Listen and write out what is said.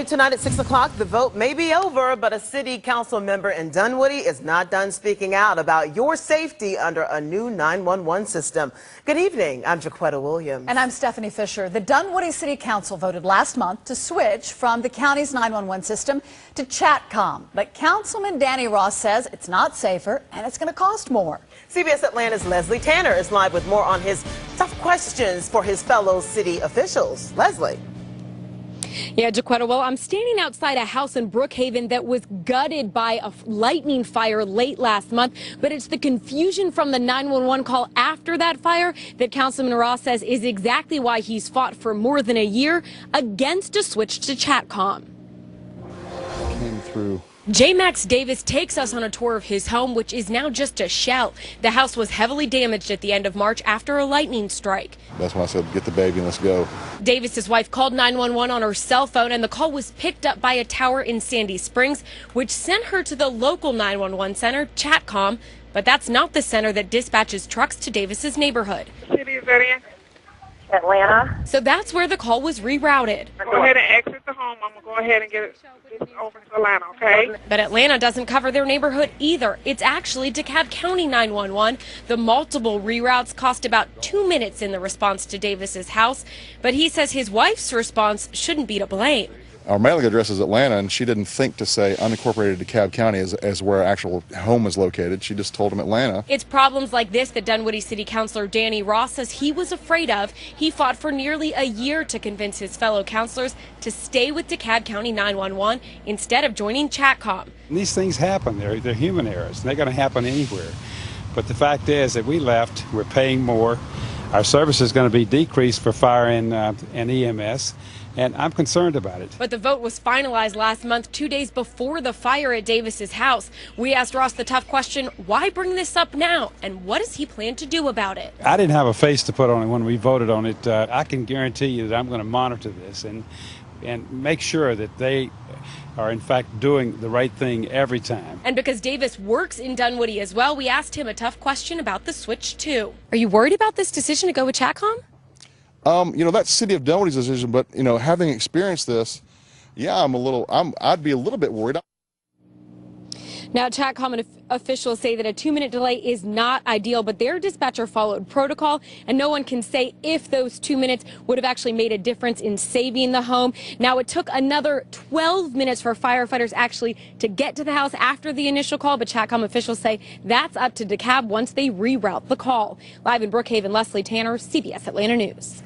Tonight at 6 o'clock, the vote may be over, but a city council member in Dunwoody is not done speaking out about your safety under a new 911 system. Good evening. I'm Jaquetta Williams. And I'm Stephanie Fisher. The Dunwoody City Council voted last month to switch from the county's 911 system to Chatcomm. But Councilman Danny Ross says it's not safer and it's going to cost more. CBS Atlanta's Leslie Tanner is live with more on his tough questions for his fellow city officials. Leslie. Yeah, Jaquetta, well, I'm standing outside a house in Brookhaven that was gutted by a lightning fire late last month, but it's the confusion from the 911 call after that fire that Councilman Ross says is exactly why he's fought for more than a year against a switch to Chatcomm. Came through. J. Max Davis takes us on a tour of his home, which is now just a shell. The house was heavily damaged at the end of March after a lightning strike. That's when I said, get the baby and let's go. Davis's wife called 911 on her cell phone, and the call was picked up by a tower in Sandy Springs, which sent her to the local 911 center, Chatcomm. But that's not the center that dispatches trucks to Davis's neighborhood. City is that in? Atlanta. So that's where the call was rerouted. Go ahead and exit the home. I'm going to go ahead and get it over to Atlanta, okay? But Atlanta doesn't cover their neighborhood either. It's actually DeKalb County 911. The multiple reroutes cost about 2 minutes in the response to Davis's house, but he says his wife's response shouldn't be to blame. Our mailing address is Atlanta, and she didn't think to say unincorporated DeKalb County as where our actual home is located. She just told him Atlanta. It's problems like this that Dunwoody City Councilor Danny Ross says he was afraid of. He fought for nearly a year to convince his fellow councilors to stay with DeKalb County 911 instead of joining Chatcomm. These things happen. They're human errors, and they're going to happen anywhere. But the fact is that we left, we're paying more. Our service is going to be decreased for fire and EMS. And I'm concerned about it. But the vote was finalized last month, 2 days before the fire at Davis's house. We asked Ross the tough question, why bring this up now? And what does he plan to do about it? I didn't have a face to put on it when we voted on it. I can guarantee you that I'm going to monitor this and make sure that they are in fact doing the right thing every time. And because Davis works in Dunwoody as well, we asked him a tough question about the switch too. Are you worried about this decision to go with Chatcomm? That's City of Dunwoody's decision, but, having experienced this, yeah, I'd be a little bit worried. Now, Chatcomm officials say that a 2-minute delay is not ideal, but their dispatcher followed protocol, and no one can say if those 2 minutes would have actually made a difference in saving the home. Now, it took another 12 minutes for firefighters actually to get to the house after the initial call, but Chatcomm officials say that's up to DeKalb once they reroute the call. Live in Brookhaven, Leslie Tanner, CBS Atlanta News.